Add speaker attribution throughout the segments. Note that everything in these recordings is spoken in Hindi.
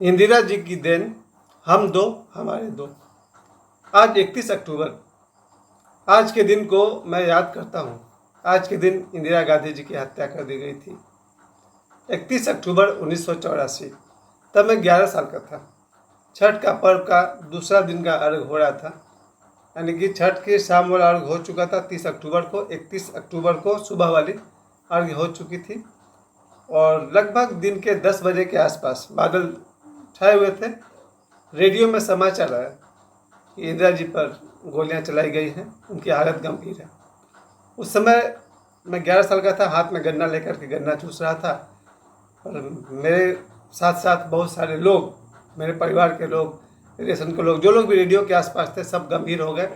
Speaker 1: इंदिरा जी की देन, हम दो हमारे दो। आज 31 अक्टूबर, आज के दिन को मैं याद करता हूँ। आज के दिन इंदिरा गांधी जी की हत्या कर दी गई थी। 31 अक्टूबर 1984। तब मैं 11 साल का था। छठ का पर्व का दूसरा दिन का अर्घ हो रहा था, यानी कि छठ के शाम वाला अर्घ हो चुका था 30 अक्टूबर को। 31 अक्टूबर को सुबह वाली अर्घ हो चुकी थी और लगभग दिन के 10 बजे के आसपास बादल छाए हुए थे। रेडियो में समाचार आया कि इंदिरा जी पर गोलियां चलाई गई हैं, उनकी हालत गंभीर है। उस समय मैं 11 साल का था, हाथ में गन्ना लेकर के गन्ना चूस रहा था और मेरे साथ साथ बहुत सारे लोग, मेरे परिवार के लोग, रिलेशन के लोग, जो लोग भी रेडियो के आसपास थे, सब गंभीर हो गए,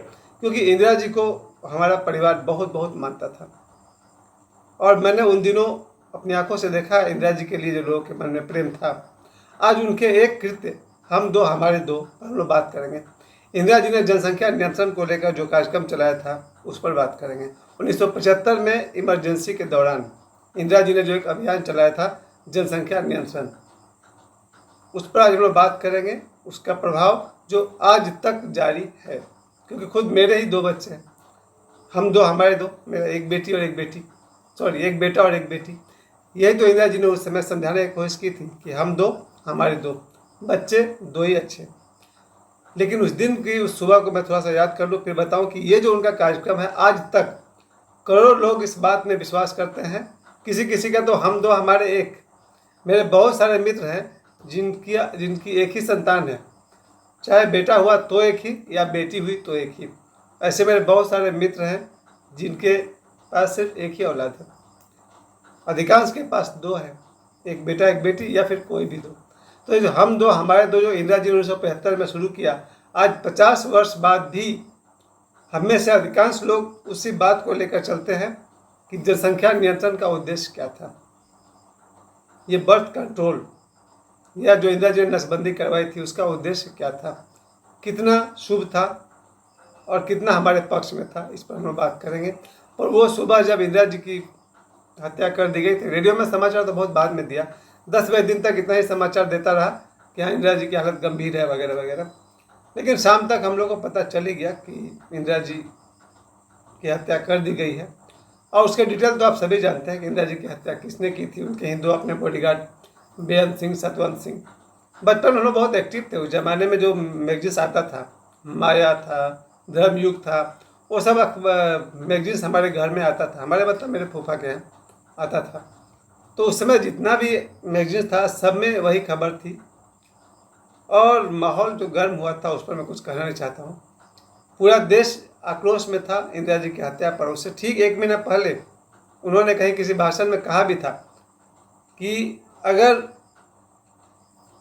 Speaker 1: क्योंकि इंदिरा जी को हमारा परिवार बहुत बहुत मानता था। और मैंने उन दिनों अपनी आंखों से देखा इंदिरा जी के लिए जो लोगों के मन में प्रेम था। आज उनके एक कृत्य, हम दो हमारे दो, पर हम लोग बात करेंगे। इंदिरा जी ने जनसंख्या नियंत्रण को लेकर जो कार्यक्रम चलाया था उस पर बात करेंगे। 1975 में इमरजेंसी के दौरान इंदिरा जी ने जो एक अभियान चलाया था जनसंख्या नियंत्रण, उस पर आज हम लोग बात करेंगे। उसका प्रभाव जो आज तक जारी है, क्योंकि खुद मेरे ही दो बच्चे हैं, हम दो हमारे दो, मेरा एक बेटी और एक बेटी, सॉरी एक बेटा और एक बेटी। यही तो इंदिरा जी ने उस समय समझाने की कोशिश की थी कि हम दो हमारे दो, बच्चे दो ही अच्छे। लेकिन उस दिन की उस सुबह को मैं थोड़ा सा याद कर लूँ, फिर बताऊँ कि ये जो उनका कार्यक्रम है, आज तक करोड़ों लोग इस बात में विश्वास करते हैं। किसी किसी का तो हम दो हमारे एक। मेरे बहुत सारे मित्र हैं जिनकी एक ही संतान है, चाहे बेटा हुआ तो एक ही या बेटी हुई तो एक ही। ऐसे मेरे बहुत सारे मित्र हैं जिनके पास सिर्फ एक ही औलाद है। अधिकांश के पास दो है, एक बेटा एक बेटी, या फिर कोई भी दो। तो ये जो हम दो हमारे दो जो इंदिरा जी ने 1975 में शुरू किया, आज 50 वर्ष बाद भी हम में से अधिकांश लोग उसी बात को लेकर चलते हैं कि जनसंख्या नियंत्रण का उद्देश्य क्या था। ये बर्थ कंट्रोल या जो इंदिरा जी ने नसबंदी करवाई थी, उसका उद्देश्य क्या था, कितना शुभ था और कितना हमारे पक्ष में था, इस पर हम बात करेंगे। और वो सुबह जब इंदिरा जी की हत्या कर दी गई थी, रेडियो में समाचार तो बहुत बाद में दिया, 10 दिन तक इतना ही समाचार देता रहा कि हाँ इंदिरा जी की हालत गंभीर है वगैरह वगैरह। लेकिन शाम तक हम लोग को पता चल ही गया कि इंदिरा जी की हत्या कर दी गई है। और उसके डिटेल तो आप सभी जानते हैं कि इंदिरा जी की हत्या किसने की थी। उनके हिंदू अपने बॉडीगार्ड बेअंत सिंह, सतवंत सिंह। बचपन में हम लोग बहुत एक्टिव थे। उस जमाने में जो मैगजीन्स आता था, माया था, धर्मयुग था, वो सब मैगजीन्स हमारे घर में आता था। हमारे मतलब मेरे फूफा के यहाँ आता था। तो उस समय जितना भी मैगजीन्स था, सब में वही खबर थी। और माहौल जो गर्म हुआ था, उस पर मैं कुछ कहना नहीं चाहता हूँ। पूरा देश आक्रोश में था इंदिरा जी की हत्या पर। उससे ठीक 1 महीना पहले उन्होंने कहीं किसी भाषण में कहा भी था कि अगर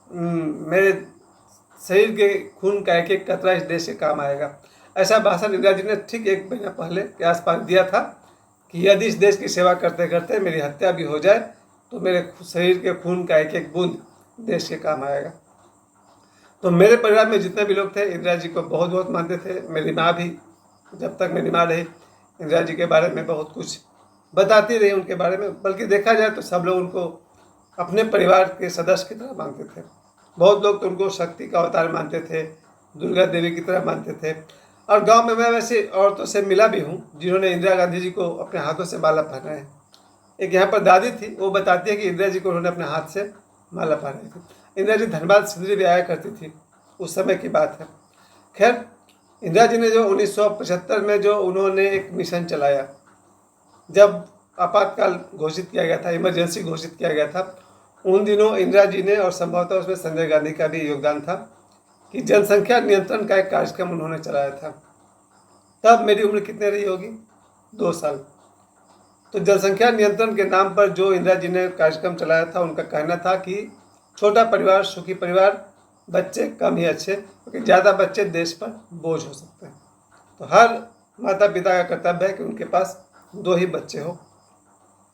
Speaker 1: मेरे शरीर के खून का एक एक कतरा इस देश के काम आएगा, ऐसा भाषण इंदिरा जी ने ठीक 1 महीना पहले के आसपास दिया था कि यदि इस देश की सेवा करते करते मेरी हत्या भी हो जाए तो मेरे शरीर के खून का एक एक बूंद देश के काम आएगा। तो मेरे परिवार में जितने भी लोग थे इंदिरा जी को बहुत बहुत मानते थे। मेरी माँ भी, जब तक मेरी माँ रही, इंदिरा जी के बारे में बहुत कुछ बताती रही उनके बारे में। बल्कि देखा जाए तो सब लोग उनको अपने परिवार के सदस्य की तरह मानते थे। बहुत लोग तो उनको शक्ति का अवतार मानते थे, दुर्गा देवी की तरह मानते थे। और गांव में मैं वैसे औरतों से मिला भी हूँ जिन्होंने इंदिरा गांधी जी को अपने हाथों से माला पहनाए है। एक यहाँ पर दादी थी, वो बताती है कि इंदिरा जी को उन्होंने अपने हाथ से माला पहनाई थी। इंदिरा जी धनबाद सिंदरी भी आया करती थी, उस समय की बात है। खैर, इंदिरा जी ने जो 1975 में जो उन्होंने एक मिशन चलाया, जब आपातकाल घोषित किया गया था, इमरजेंसी घोषित किया गया था, उन दिनों इंदिरा जी ने और संभवतः उसमें संजय गांधी का भी योगदान था कि जनसंख्या नियंत्रण का एक कार्यक्रम उन्होंने चलाया था। तब मेरी उम्र कितनी रही होगी? 2 साल। तो जनसंख्या नियंत्रण के नाम पर जो इंदिरा जी ने कार्यक्रम चलाया था, उनका कहना था कि छोटा परिवार सुखी परिवार, बच्चे कम ही अच्छे, क्योंकि ज़्यादा बच्चे देश पर बोझ हो सकते हैं। तो हर माता पिता का कर्तव्य है कि उनके पास 2 ही बच्चे हो।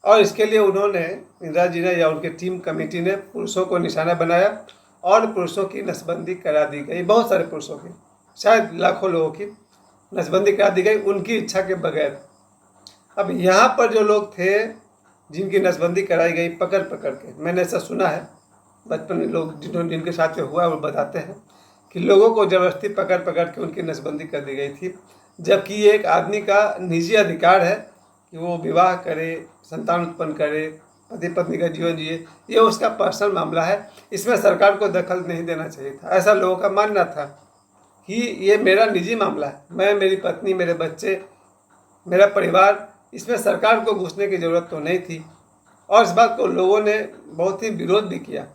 Speaker 1: और इसके लिए उन्होंने, इंदिरा जी ने या उनके टीम कमेटी ने, पुरुषों को निशाना बनाया और पुरुषों की नसबंदी करा दी गई। बहुत सारे पुरुषों की, शायद लाखों लोगों की नसबंदी करा दी गई उनकी इच्छा के बगैर। अब यहाँ पर जो लोग थे जिनकी नसबंदी कराई गई पकड़ पकड़ के, मैंने ऐसा सुना है बचपन में लोग जिनके साथ में हुआ वो बताते हैं कि लोगों को ज़बरदस्ती पकड़ पकड़ के उनकी नसबंदी कर दी गई थी, जबकि ये एक आदमी का निजी अधिकार है कि वो विवाह करे, संतान उत्पन्न करे, पति पत्नी का जीवन जिए, ये उसका पर्सनल मामला है, इसमें सरकार को दखल नहीं देना चाहिए था। ऐसा लोगों का मानना था कि ये मेरा निजी मामला है, मैं, मेरी पत्नी, मेरे बच्चे, मेरा परिवार, इसमें सरकार को घुसने की ज़रूरत तो नहीं थी। और इस बात को लोगों ने बहुत ही विरोध भी किया।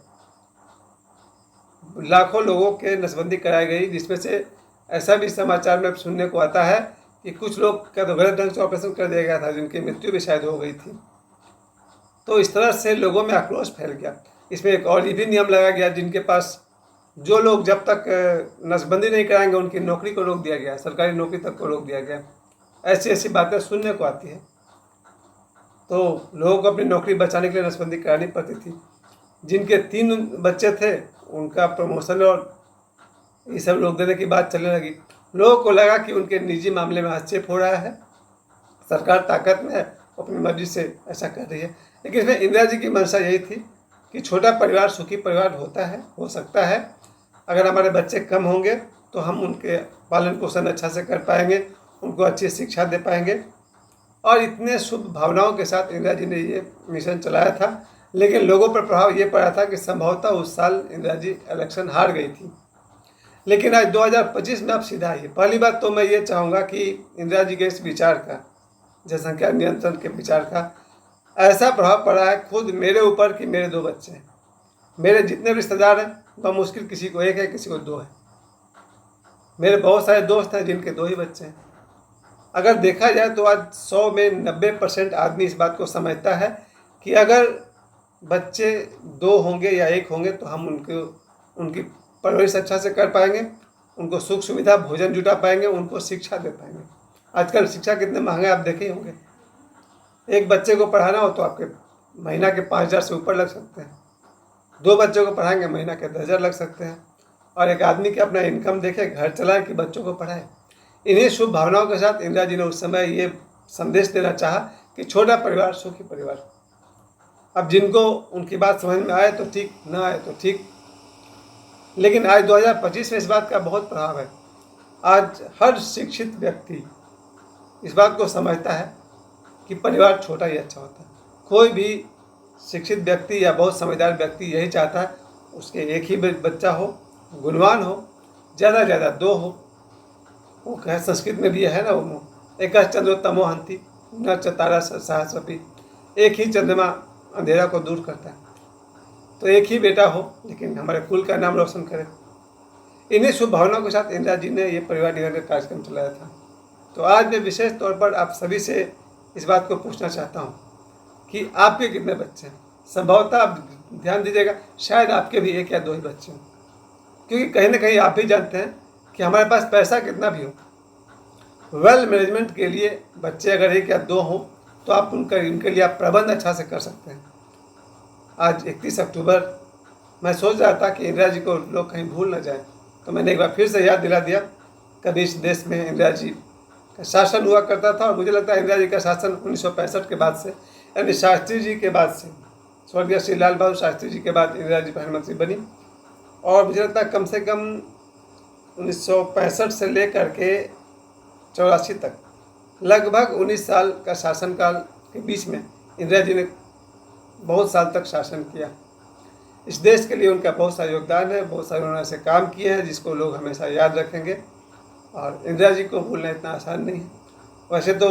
Speaker 1: लाखों लोगों के नसबंदी कराई गई, जिसमें से ऐसा भी समाचार में सुनने को आता है कि कुछ लोग का तो गलत ढंग से ऑपरेशन कर दिया गया था, जिनकी मृत्यु भी शायद हो गई थी। तो इस तरह से लोगों में आक्रोश फैल गया। इसमें एक और ये भी नियम लगाया गया, जिनके पास जो लोग जब तक नसबंदी नहीं कराएंगे उनकी नौकरी को रोक दिया गया, सरकारी नौकरी तक को रोक दिया गया। ऐसी ऐसी बातें सुनने को आती है। तो लोगों को अपनी नौकरी बचाने के लिए नसबंदी करानी पड़ती थी। जिनके 3 बच्चे थे उनका प्रमोशन और ये सब रोक देने की बात चलने लगी। लोगों को लगा कि उनके निजी मामले में हस्तक्षेप हो रहा है, सरकार ताकत में है, अपनी मर्जी से ऐसा कर रही है। लेकिन इसमें इंदिरा जी की मंशा यही थी कि छोटा परिवार सुखी परिवार होता है, हो सकता है। अगर हमारे बच्चे कम होंगे तो हम उनके पालन पोषण अच्छा से कर पाएंगे, उनको अच्छी शिक्षा दे पाएंगे। और इतने शुभ भावनाओं के साथ इंदिरा जी ने ये मिशन चलाया था। लेकिन लोगों पर प्रभाव ये पड़ा था कि संभवतः उस साल इंदिरा जी इलेक्शन हार गई थी। लेकिन आज 2025 में अब सीधा ही पहली बात तो मैं ये चाहूँगा कि इंदिरा जी के इस विचार का, जनसंख्या नियंत्रण के विचार का ऐसा प्रभाव पड़ा है खुद मेरे ऊपर कि मेरे 2 बच्चे हैं। मेरे जितने रिश्तेदार हैं बमुश्किल किसी को 1 है, किसी को 2 है। मेरे बहुत सारे दोस्त हैं जिनके 2 ही बच्चे हैं। अगर देखा जाए तो आज 100 में 90% आदमी इस बात को समझता है कि अगर बच्चे 2 होंगे या 1 होंगे तो हम उनकी परवरिश अच्छा से कर पाएंगे, उनको सुख सुविधा भोजन जुटा पाएंगे, उनको शिक्षा दे पाएंगे। आजकल शिक्षा कितने महंगे आप देखे होंगे। एक बच्चे को पढ़ाना हो तो आपके महीना के 5,000 से ऊपर लग सकते हैं। 2 बच्चों को पढ़ाएंगे महीना के 10,000 लग सकते हैं। और एक आदमी के अपना इनकम देखे, घर चलाए कि बच्चों को पढ़ाए। इन्हीं शुभ भावनाओं के साथ इंदिरा जी ने उस समय ये संदेश देना चाहा कि छोटा परिवार सुखी परिवार। अब जिनको उनकी बात समझ में आए तो ठीक, ना आए तो ठीक। लेकिन आज 2025 में इस बात का बहुत प्रभाव है। आज हर शिक्षित व्यक्ति इस बात को समझता है कि परिवार छोटा ही अच्छा होता है। कोई भी शिक्षित व्यक्ति या बहुत समझदार व्यक्ति यही चाहता है उसके एक ही बच्चा हो, गुणवान हो, ज़्यादा से ज़्यादा 2 हो। वो कहे संस्कृत में भी है ना, वो एक चंद्रो तमो हंति न चतारा सहस्रपि, एक ही चंद्रमा अंधेरा को दूर करता है। तो एक ही बेटा हो लेकिन हमारे कुल का नाम रोशन करे। इन्हीं शुभ भावनाओं के साथ इंदिरा जी ने ये परिवार नियोजन का कार्यक्रम चलाया था। तो आज मैं विशेष तौर पर आप सभी से इस बात को पूछना चाहता हूँ कि आपके कितने बच्चे हैं। संभवतः आप ध्यान दीजिएगा, शायद आपके भी 1 या 2 ही बच्चे हों, क्योंकि कहीं ना कहीं आप भी जानते हैं कि हमारे पास पैसा कितना भी हो, वेल मैनेजमेंट के लिए बच्चे अगर 1 या 2 हों तो आप उनके लिए आप प्रबंध अच्छा से कर सकते हैं। आज 31 अक्टूबर मैं सोच रहा था कि इंदिरा जी को लोग कहीं भूल न जाएं, तो मैंने एक बार फिर से याद दिला दिया। कभी इस देश में इंदिरा जी का शासन हुआ करता था और मुझे लगता है इंदिरा जी का शासन 1965 के बाद से, यानी शास्त्री जी के बाद से, स्वर्गीय श्री लाल बहादुर शास्त्री जी के बाद इंदिरा जी प्रधानमंत्री बनी। और मुझे लगता है कम से कम 1965 से लेकर के 84 तक लगभग 19 साल का शासनकाल के बीच में इंदिरा जी ने बहुत साल तक शासन किया। इस देश के लिए उनका बहुत सारा योगदान है, बहुत सारे उन्होंने ऐसे काम किए हैं जिसको लोग हमेशा याद रखेंगे। और इंदिरा जी को भूलना इतना आसान नहीं है। वैसे तो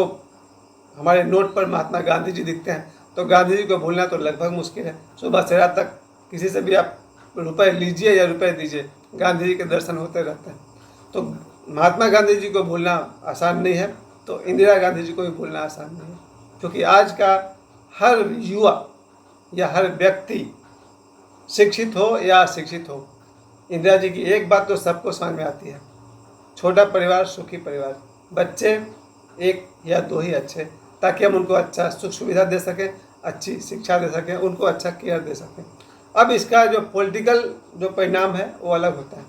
Speaker 1: हमारे नोट पर महात्मा गांधी जी दिखते हैं, तो गांधी जी को भूलना तो लगभग मुश्किल है। सुबह से रात तक किसी से भी आप रुपए लीजिए या रुपए दीजिए, गांधी जी के दर्शन होते रहते हैं। तो महात्मा गांधी जी को भूलना आसान नहीं है, तो इंदिरा गांधी जी को भी भूलना आसान नहीं है। क्योंकि आज का हर युवा या हर व्यक्ति, शिक्षित हो या अशिक्षित हो, इंदिरा जी की एक बात तो सबको समझ में आती है, छोटा परिवार सुखी परिवार, बच्चे 1 या 2 ही अच्छे, ताकि हम उनको अच्छा सुख सुविधा दे सकें, अच्छी शिक्षा दे सकें, उनको अच्छा केयर दे सकें। अब इसका जो पॉलिटिकल जो परिणाम है वो अलग होता है।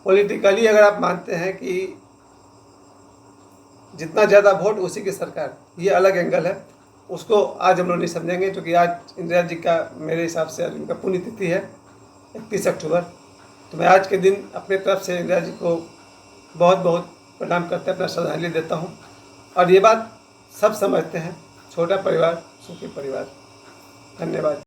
Speaker 1: पॉलिटिकली अगर आप मानते हैं कि जितना ज़्यादा वोट उसी की सरकार, ये अलग एंगल है। उसको आज हम लोग नहीं समझेंगे, क्योंकि आज इंदिरा जी का मेरे हिसाब से आज उनका पुण्यतिथि है 31 अक्टूबर। तो मैं आज के दिन अपने तरफ से इंदिरा जी को बहुत बहुत प्रणाम करते, अपना श्रद्धांजलि देता हूँ। और ये बात सब समझते हैं, छोटा परिवार सुखी परिवार। धन्यवाद।